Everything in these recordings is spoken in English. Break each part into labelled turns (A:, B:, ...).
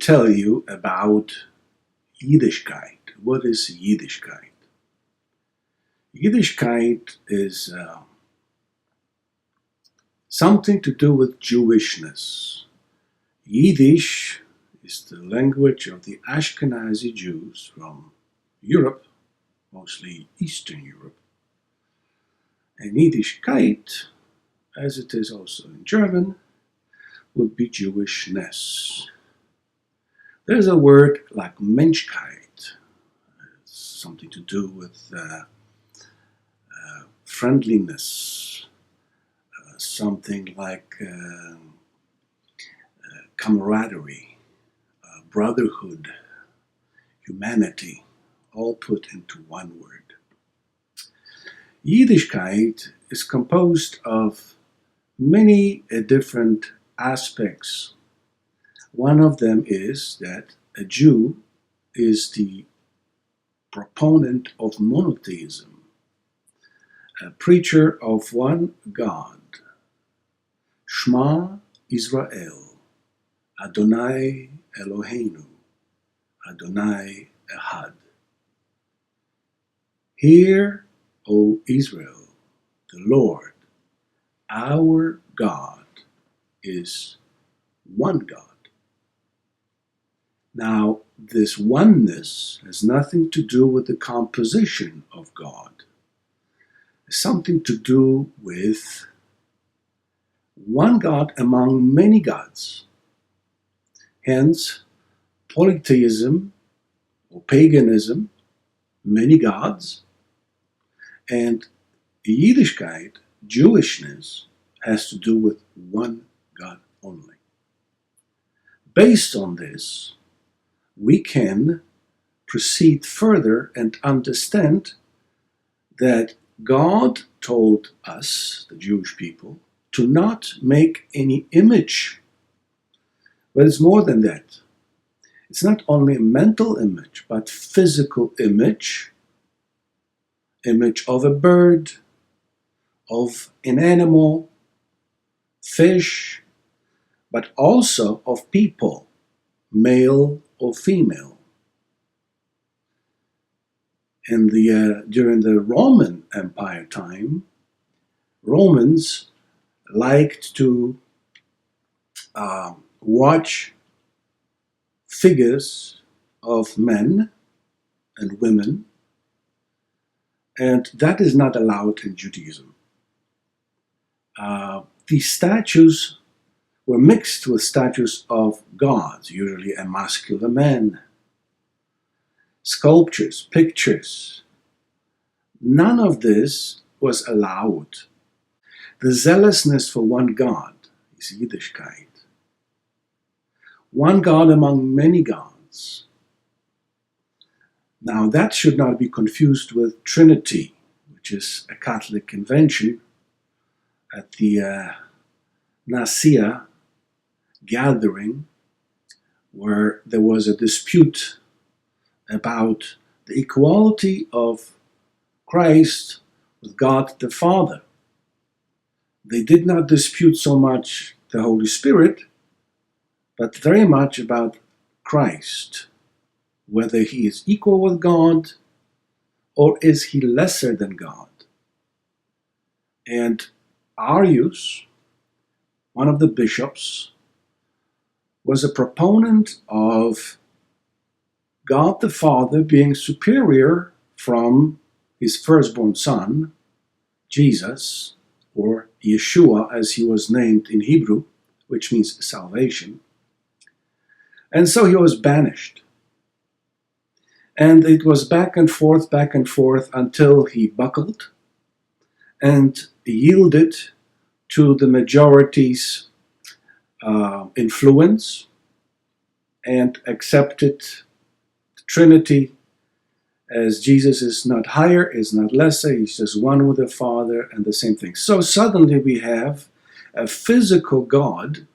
A: tell you about Yiddishkeit. What is Yiddishkeit? Yiddishkeit is something to do with Jewishness. Yiddish is the language of the Ashkenazi Jews from Europe, mostly Eastern Europe. And Yiddishkeit, as it is also in German, would be Jewishness. There's a word like Menschkeit, something to do with friendliness, something like camaraderie, brotherhood, humanity, all put into one word. Yiddishkeit is composed of many different aspects. One of them is that a Jew is the proponent of monotheism, a preacher of one God, Shema Israel, Adonai Eloheinu, Adonai Echad. Hear, O Israel, the Lord, our God, is one God. Now, this oneness has nothing to do with the composition of God. It's something to do with one God among many gods. Hence, polytheism or paganism, many gods, and Yiddishkeit, Jewishness, has to do with one God only. Based on this, we can proceed further and understand that God told us, the Jewish people, to not make any image. But it's more than that. It's not only a mental image, but physical image of a bird, of an animal, fish, but also of people, male or female. During the Roman Empire time, Romans liked to watch figures of men and women, and that is not allowed in Judaism. These statues were mixed with statues of gods, usually a masculine man. Sculptures, pictures. None of this was allowed. The zealousness for one God is Yiddishkeit. One God among many gods. Now that should not be confused with Trinity, which is a Catholic convention at the Nicaea gathering, where there was a dispute about the equality of Christ with God the Father. They did not dispute so much the Holy Spirit, but very much about Christ, whether he is equal with God or is he lesser than God. And Arius, one of the bishops, was a proponent of God the Father being superior from his firstborn son, Jesus, or Yeshua as he was named in Hebrew, which means salvation. And so he was banished. And it was back and forth until he buckled and yielded to the majority's influence and accepted the Trinity as Jesus is not higher, is not lesser, he's just one with the Father, and the same thing. So suddenly we have a physical God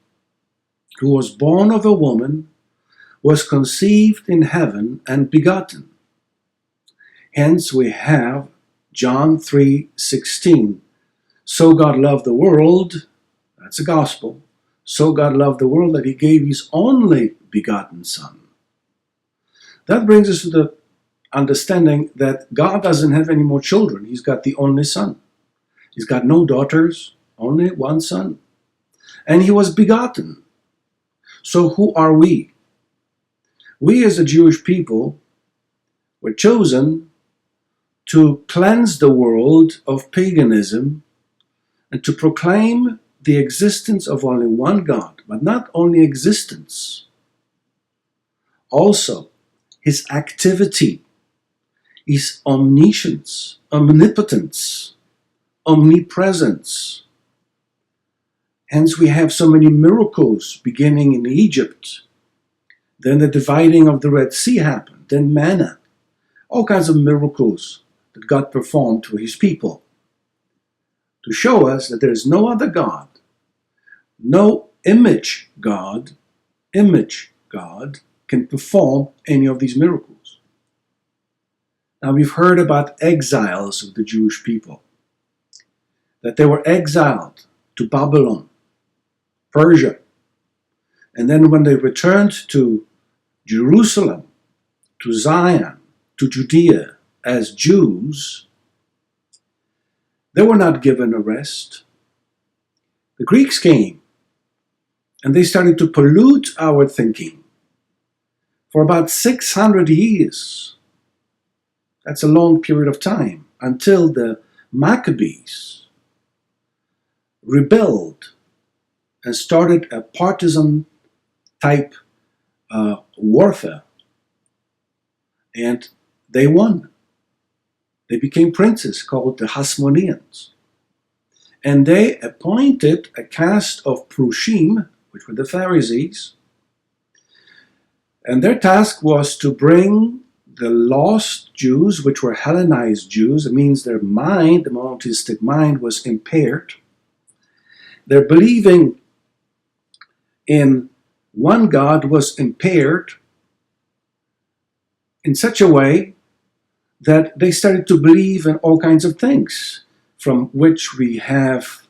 A: who was born of a woman, was conceived in heaven and begotten. Hence we have John 3:16. So God loved the world, that's the gospel, so God loved the world that he gave his only begotten Son. That brings us to the understanding that God doesn't have any more children. He's got the only Son. He's got no daughters, only one Son. And he was begotten. So who are we? We as a Jewish people were chosen to cleanse the world of paganism and to proclaim the existence of only one God, but not only existence, also his activity, his omniscience, omnipotence, omnipresence. Hence we have so many miracles beginning in Egypt. Then the dividing of the Red Sea happened, then manna. All kinds of miracles that God performed for his people to show us that there is no other God, no image God can perform any of these miracles. Now we've heard about exiles of the Jewish people, that they were exiled to Babylon, Persia, and then when they returned to Jerusalem, to Zion, to Judea as Jews, they were not given a rest. The Greeks came and they started to pollute our thinking for about 600 years. That's a long period of time until the Maccabees rebelled and started a partisan type warfare. And they won. They became princes called the Hasmoneans. And they appointed a caste of Prushim, which were the Pharisees. And their task was to bring the lost Jews, which were Hellenized Jews. It means their mind, the monotheistic mind, was impaired. Their believing in one God was impaired in such a way that they started to believe in all kinds of things, from which we have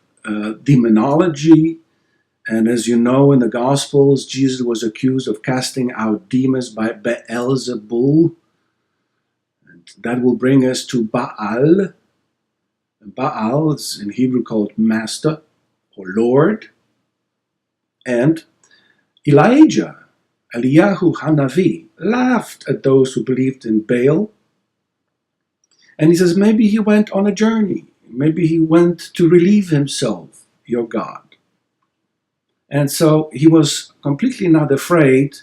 A: demonology. And as you know, in the Gospels, Jesus was accused of casting out demons by Beelzebul. And that will bring us to Baal. Baal is in Hebrew called Master or Lord. And Elijah, Eliyahu Hanavi, laughed at those who believed in Baal. And he says, maybe he went on a journey. Maybe he went to relieve himself, your God. And so he was completely not afraid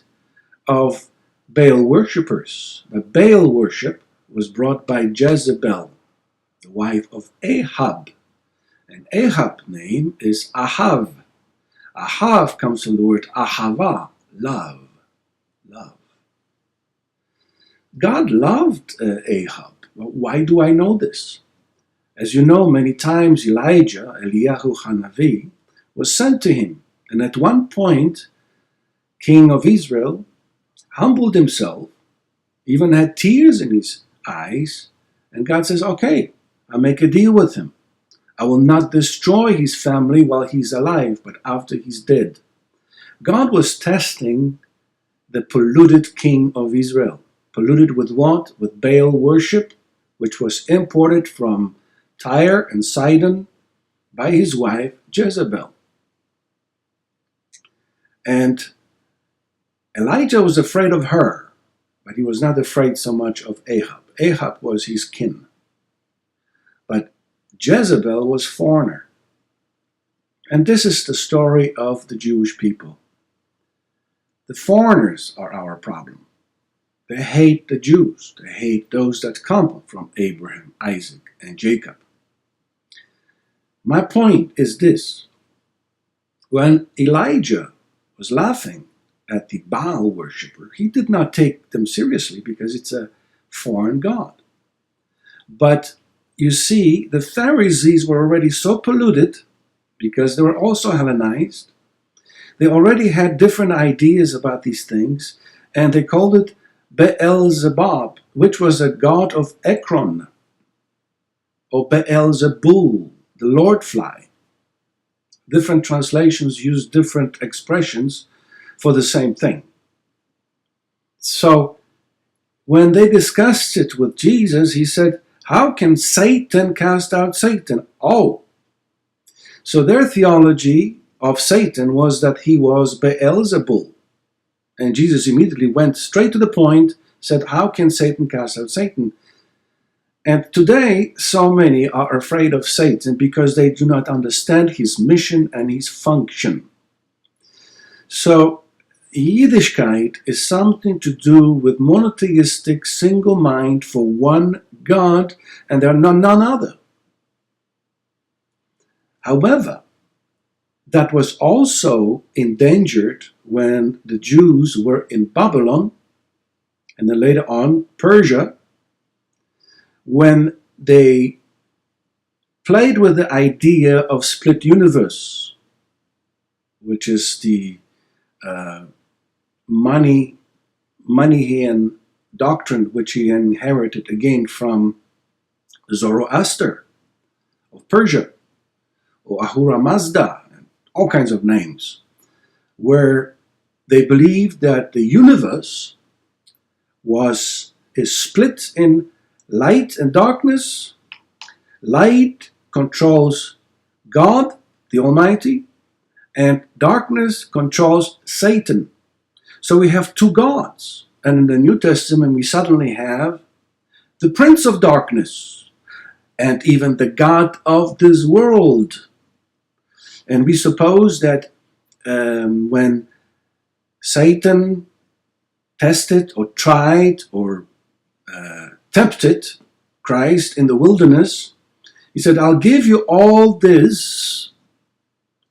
A: of Baal worshippers. But Baal worship was brought by Jezebel, the wife of Ahab. And Ahab's name is Ahav. Ahav comes from the word Ahava, love. Love. God loved Ahab. Well, why do I know this? As you know, many times Elijah, Eliyahu Hanavi, was sent to him. And at one point, king of Israel humbled himself, even had tears in his eyes. And God says, okay, I'll make a deal with him. I will not destroy his family while he's alive, but after he's dead. God was testing the polluted king of Israel. Polluted with what? With Baal worship, which was imported from Tyre and Sidon by his wife Jezebel. And Elijah was afraid of her, but he was not afraid so much of Ahab. Ahab was his kin. But Jezebel was foreigner. And this is the story of the Jewish people. The foreigners are our problem. They hate the Jews. They hate those that come from Abraham, Isaac, and Jacob. My point is this. When Elijah was laughing at the Baal worshipper, he did not take them seriously because it's a foreign god. But you see, the Pharisees were already so polluted because they were also Hellenized. They already had different ideas about these things, and they called it Beelzebub, which was a god of Ekron, or Beelzebul, the Lord fly. Different translations use different expressions for the same thing. So when they discussed it with Jesus, he said, how can Satan cast out Satan? Oh, so their theology of Satan was that he was Beelzebul. And Jesus immediately went straight to the point, said, how can Satan cast out Satan? And today, so many are afraid of Satan because they do not understand his mission and his function. So, Yiddishkeit is something to do with monotheistic single mind for one God, and there are none other. However, that was also endangered when the Jews were in Babylon, and then later on Persia, when they played with the idea of split universe, which is the Manichaean doctrine which he inherited again from Zoroaster of Persia, or Ahura Mazda, all kinds of names, where they believed that the universe is split in light and darkness. Light controls God, the Almighty, and darkness controls Satan. So we have two gods. And in the New Testament, we suddenly have the Prince of Darkness and even the God of this world. And we suppose that when Satan tested or tried or tempted Christ in the wilderness, he said, I'll give you all this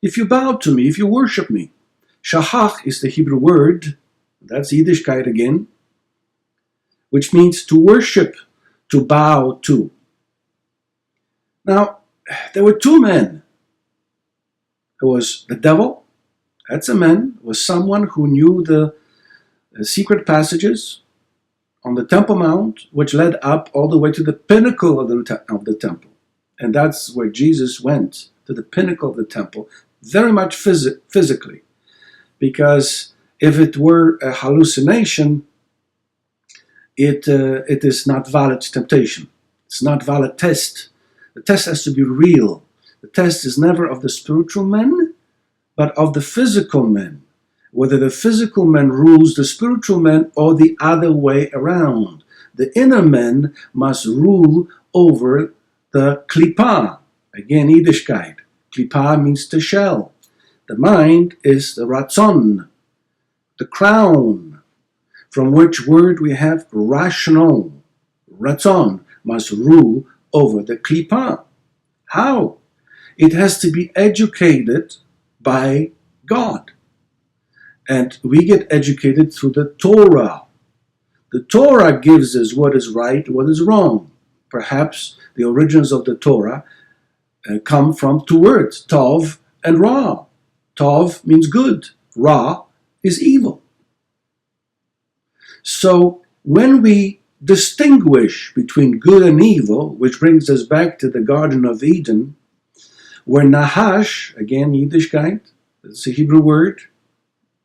A: if you bow to me, if you worship me. Shahach is the Hebrew word, that's Yiddishkeit again, which means to worship, to bow to. Now, there were two men. There was the devil, that's a man, was someone who knew the secret passages on the Temple Mount, which led up all the way to the pinnacle of the temple. And that's where Jesus went, to the pinnacle of the temple, very much physically. Because if it were a hallucination, it is not valid temptation. It's not valid test. The test has to be real. The test is never of the spiritual man, but of the physical man. Whether the physical man rules the spiritual man or the other way around. The inner man must rule over the klipa. Again, Yiddishkeit. Klipa means the shell. The mind is the ratzon, the crown, from which word we have rational. Ratzon must rule over the klipa. How? It has to be educated by God. And we get educated through the Torah. The Torah gives us what is right, what is wrong. Perhaps the origins of the Torah come from two words, tov and ra. Tov means good, ra is evil. So when we distinguish between good and evil, which brings us back to the Garden of Eden, where Nahash, again Yiddishkeit, it's a Hebrew word,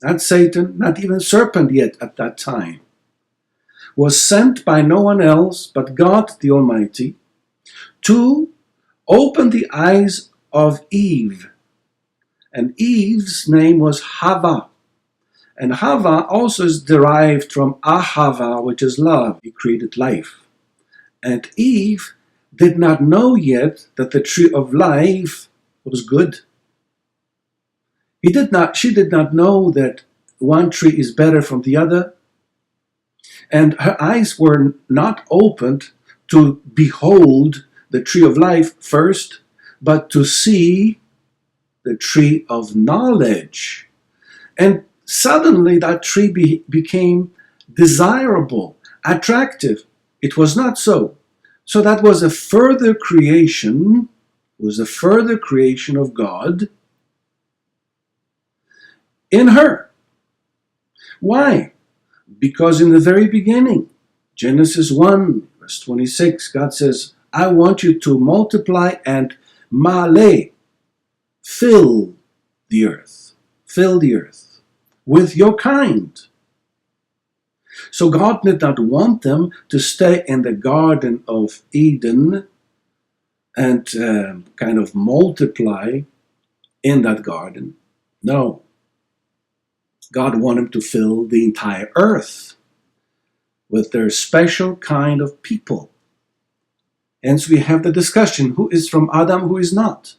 A: not Satan, not even serpent yet at that time, was sent by no one else but God the Almighty to open the eyes of Eve. And Eve's name was Hava. And Hava also is derived from Ahava, which is love. He created life. And Eve did not know yet that the tree of life was good. She did not know that one tree is better from the other. And her eyes were not opened to behold the tree of life first, but to see the tree of knowledge. And suddenly that tree became desirable, attractive. It was not so. So that was a further creation, of God in her. Why? Because in the very beginning, Genesis 1, verse 26, God says, I want you to multiply and male, fill the earth with your kind. So God did not want them to stay in the Garden of Eden and kind of multiply in that garden. No. God wanted them to fill the entire earth with their special kind of people. Hence we have the discussion, who is from Adam, who is not?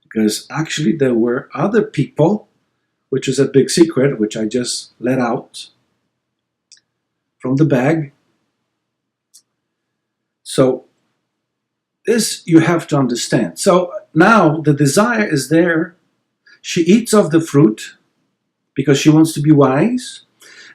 A: Because actually there were other people, which is a big secret, which I just let out from the bag. So this you have to understand. So now the desire is there. She eats of the fruit because she wants to be wise.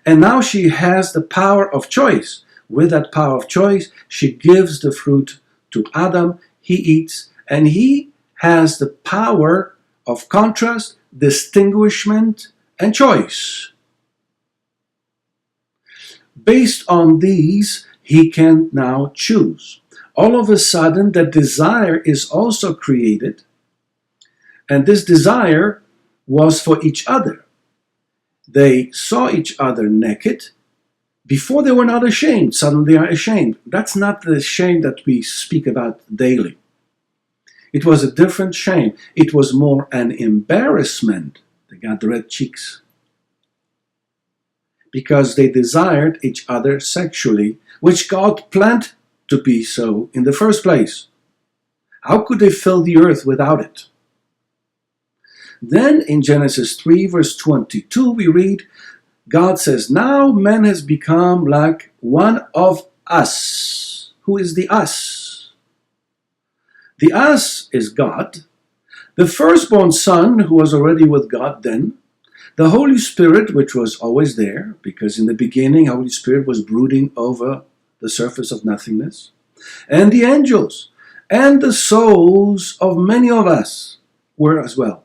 A: And now she has the power of choice. With that power of choice, she gives the fruit to Adam. He eats, and he has the power of contrast, distinguishment, and choice. Based on these, he can now choose. All of a sudden, the desire is also created, and this desire was for each other. They saw each other naked. Before they were not ashamed, suddenly they are ashamed. That's not the shame that we speak about daily. It was a different shame. It was more an embarrassment. They got red cheeks. Because they desired each other sexually, which God planned to be so in the first place. How could they fill the earth without it? Then in Genesis 3 verse 22 we read, God says, now man has become like one of us. Who is the us? The us is God, the firstborn son who was already with God then, the Holy Spirit, which was always there, because in the beginning, Holy Spirit was brooding over the surface of nothingness, and the angels, and the souls of many of us were as well.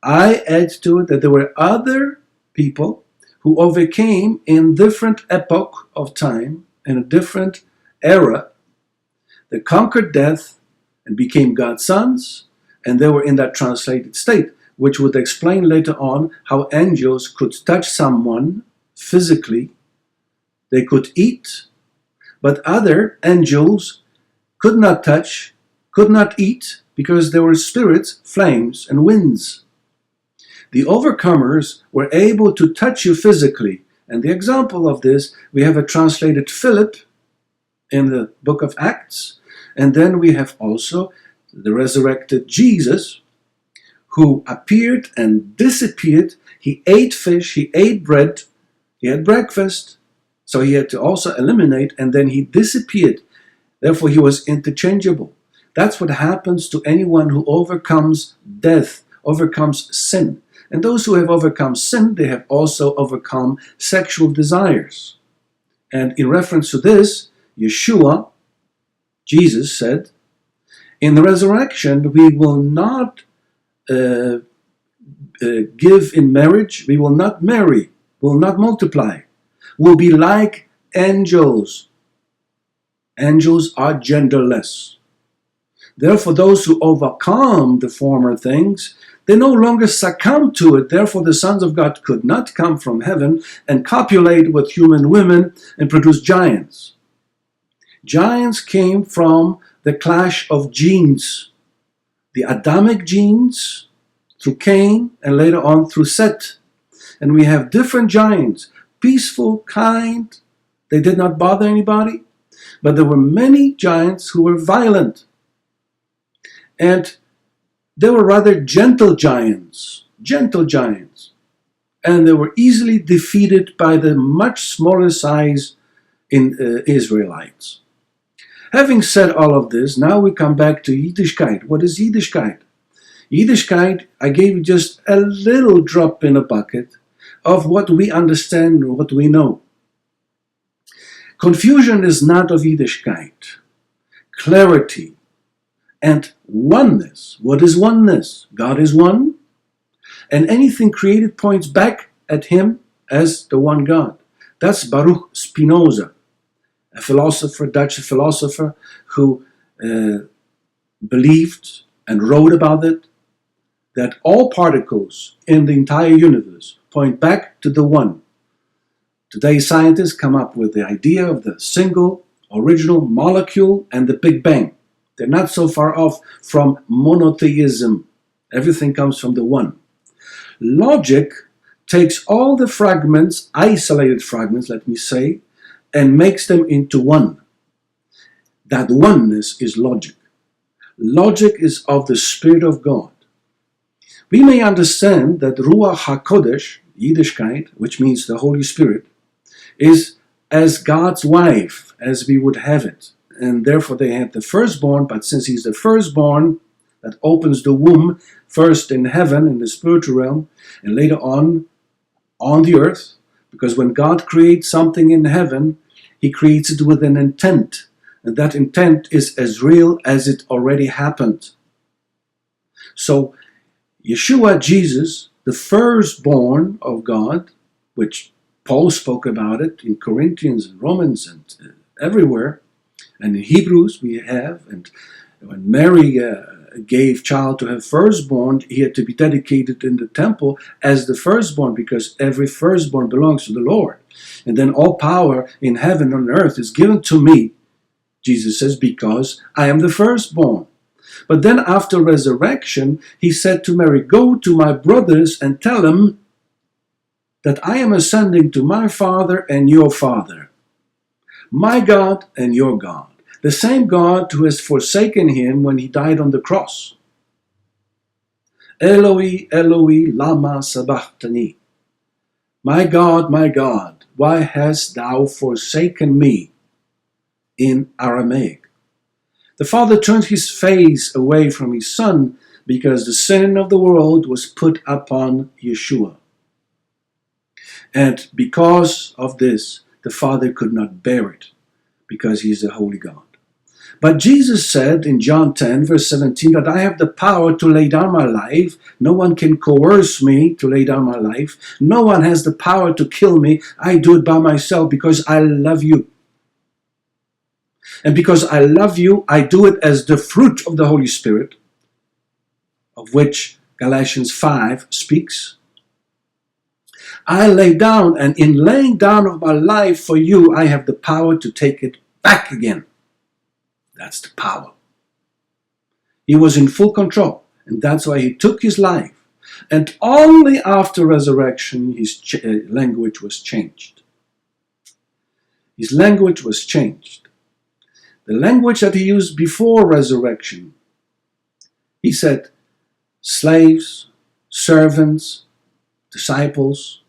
A: I add to it that there were other people who overcame in different epoch of time, in a different era. They conquered death and became God's sons, and they were in that translated state, which would explain later on how angels could touch someone physically. They could eat, but other angels could not touch, could not eat, because they were spirits, flames, and winds. The overcomers were able to touch you physically. And the example of this, we have a translated Philip in the book of Acts. And then we have also the resurrected Jesus, who appeared and disappeared. He ate fish, he ate bread, he had breakfast. So he had to also eliminate, and then he disappeared. Therefore, he was interchangeable. That's what happens to anyone who overcomes death, overcomes sin. And those who have overcome sin, they have also overcome sexual desires. And in reference to this, Yeshua, Jesus said, in the resurrection, we will not give in marriage, we will not marry, will not multiply. We'll be like angels. Angels are genderless. Therefore, those who overcome the former things, they no longer succumb to it. Therefore, the sons of God could not come from heaven and copulate with human women and produce giants. Giants came from the clash of genes. The Adamic genes through Cain and later on through Seth. And we have different giants, peaceful, kind. They did not bother anybody. But there were many giants who were violent. And they were rather gentle giants. And they were easily defeated by the much smaller size Israelites. Having said all of this, now we come back to Yiddishkeit. What is Yiddishkeit? Yiddishkeit, I gave you just a little drop in a bucket of what we understand and what we know. Confusion is not of Yiddishkeit. Clarity and oneness. What is oneness? God is one, and anything created points back at Him as the one God. That's Baruch Spinoza, a philosopher, Dutch philosopher, who believed and wrote about it, that all particles in the entire universe point back to the one. Today scientists come up with the idea of the single original molecule and the Big Bang. They're not so far off from monotheism. Everything comes from the one. Logic takes all the fragments, isolated fragments, let me say, and makes them into one. That oneness is logic. Logic is of the Spirit of God. We may understand that Ruach HaKodesh, Yiddishkeit, which means the Holy Spirit, is as God's wife, as we would have it. And therefore they had the firstborn, but since he's the firstborn, that opens the womb, first in heaven, in the spiritual realm, and later on the earth, because when God creates something in heaven, he creates it with an intent, and that intent is as real as it already happened. So Yeshua, Jesus, the firstborn of God, which Paul spoke about it in Corinthians and Romans and everywhere, and in Hebrews we have, and when Mary gave child to her firstborn, he had to be dedicated in the temple as the firstborn, because every firstborn belongs to the Lord. And then all power in heaven and earth is given to me, Jesus says, because I am the firstborn. But then after resurrection, he said to Mary, go to my brothers and tell them that I am ascending to my Father and your Father, my God and your God. The same God who has forsaken him when he died on the cross. Eloi, Eloi, lama sabachthani. My God, why hast thou forsaken me? In Aramaic. The Father turned his face away from his Son because the sin of the world was put upon Yeshua. And because of this, the Father could not bear it, because he is a holy God. But Jesus said in John 10, verse 17, that I have the power to lay down my life. No one can coerce me to lay down my life. No one has the power to kill me. I do it by myself because I love you. And because I love you, I do it as the fruit of the Holy Spirit, of which Galatians 5 speaks. I lay down, and in laying down of my life for you, I have the power to take it back again. That's the power. He was in full control, and that's why he took his life. And only after resurrection, his language was changed. His language was changed. The language that he used before resurrection, he said, slaves, servants, disciples.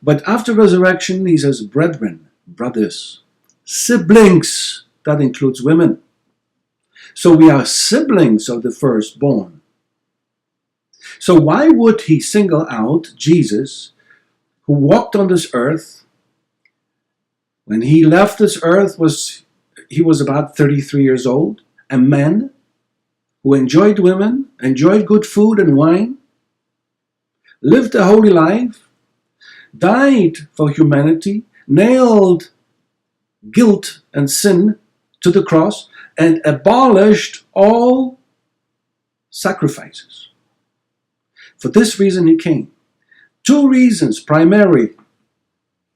A: But after resurrection, he says, brethren, brothers, siblings. That includes women. So we are siblings of the firstborn. So why would he single out Jesus, who walked on this earth? When he left this earth, he was about 33 years old, a man who enjoyed women, enjoyed good food and wine, lived a holy life, died for humanity, nailed guilt and sin to the cross, and abolished all sacrifices. For this reason he came. Two reasons, primary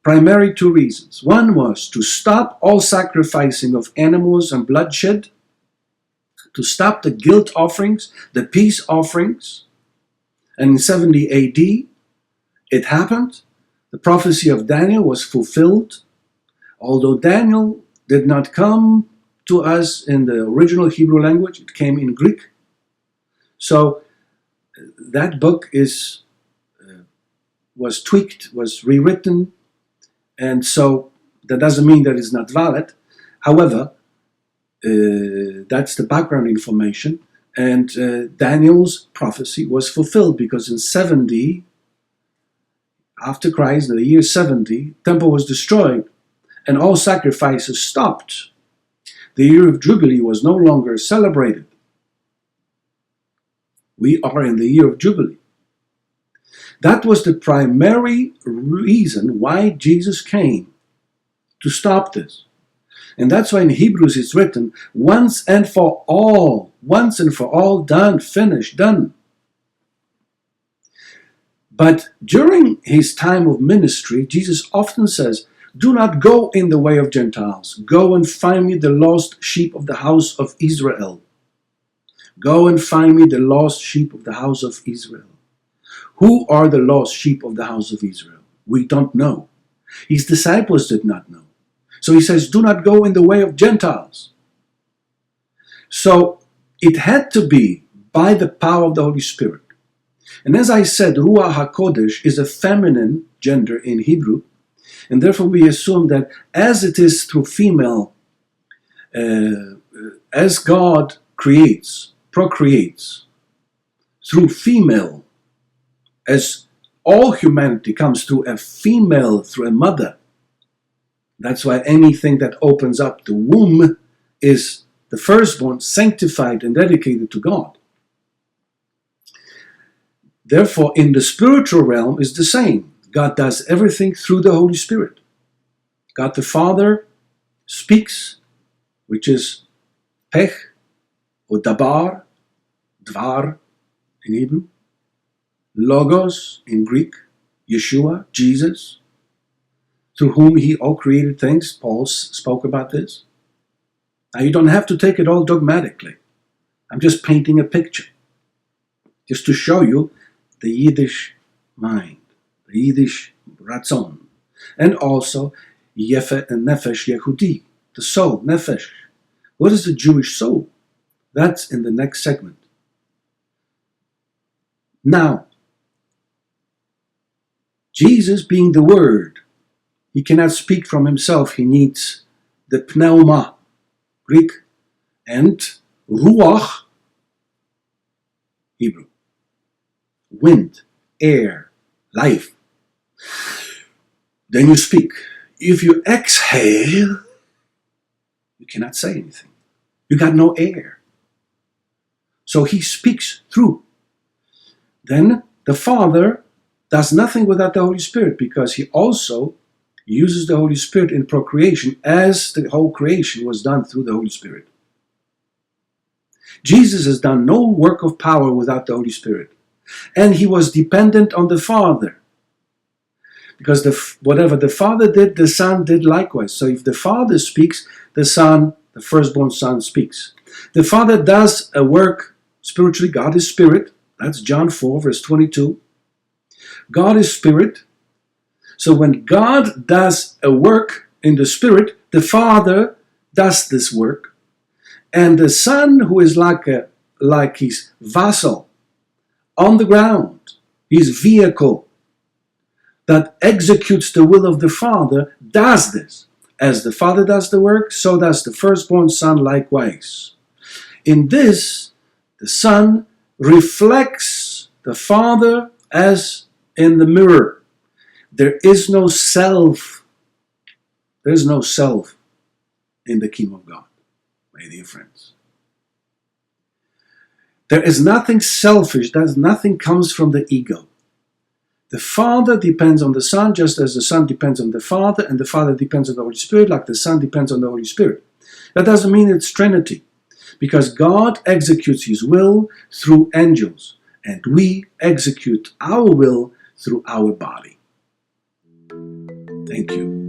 A: 2 reasons. One was to stop all sacrificing of animals and bloodshed, to stop the guilt offerings, the peace offerings. And in 70 AD, it happened. The prophecy of Daniel was fulfilled. Although Daniel did not come to us in the original Hebrew language, it came in Greek. So that book was tweaked, was rewritten, and so that doesn't mean that it's not valid. However, that's the background information, and Daniel's prophecy was fulfilled because in 70, after Christ, in the year 70, temple was destroyed and all sacrifices stopped. The year of Jubilee was no longer celebrated. We are in the year of Jubilee. That was the primary reason why Jesus came, to stop this. And that's why in Hebrews it's written, once and for all, done, finished, done. But during his time of ministry, Jesus often says, "Do not go in the way of Gentiles. Go and find me the lost sheep of the house of Israel." Go and find me the lost sheep of the house of Israel. Who are the lost sheep of the house of Israel? We don't know. His disciples did not know. So he says, do not go in the way of Gentiles. So it had to be by the power of the Holy Spirit. And as I said, Ruach HaKodesh is a feminine gender in Hebrew, and therefore we assume that as it is through female, as God creates, procreates, through female, as all humanity comes through a female, through a mother. That's why anything that opens up the womb is the firstborn, sanctified and dedicated to God. Therefore, in the spiritual realm is the same. God does everything through the Holy Spirit. God the Father speaks, which is pech or dabar, dvar in Hebrew, logos in Greek, Yeshua, Jesus, through whom he all created things. Paul spoke about this. Now you don't have to take it all dogmatically. I'm just painting a picture, just to show you the Yiddish mind, the Yiddish ratzon, and also nefesh Yehudi, the soul, nefesh. What is the Jewish soul? That's in the next segment. Now, Jesus being the Word, he cannot speak from himself. He needs the pneuma, Greek, and ruach, Hebrew. Wind, air, life. Then you speak. If you exhale, you cannot say anything. You got no air. So he speaks through. Then the Father does nothing without the Holy Spirit, because he also uses the Holy Spirit in procreation, as the whole creation was done through the Holy Spirit. Jesus has done no work of power without the Holy Spirit. And he was dependent on the Father. Because whatever the Father did, the Son did likewise. So if the Father speaks, the Son, the firstborn Son, speaks. The Father does a work spiritually. God is Spirit. That's John 4, verse 22. God is Spirit. So when God does a work in the Spirit, the Father does this work. And the Son, who is like his vassal on the ground, his vehicle that executes the will of the Father, does this. As the Father does the work, so does the firstborn Son likewise. In this, the Son reflects the Father as in the mirror. There is no self. There is no self in the kingdom of God, my dear friends. There is nothing selfish. Nothing comes from the ego. The Father depends on the Son, just as the Son depends on the Father, and the Father depends on the Holy Spirit, like the Son depends on the Holy Spirit. That doesn't mean it's Trinity, because God executes his will through angels, and we execute our will through our body. Thank you.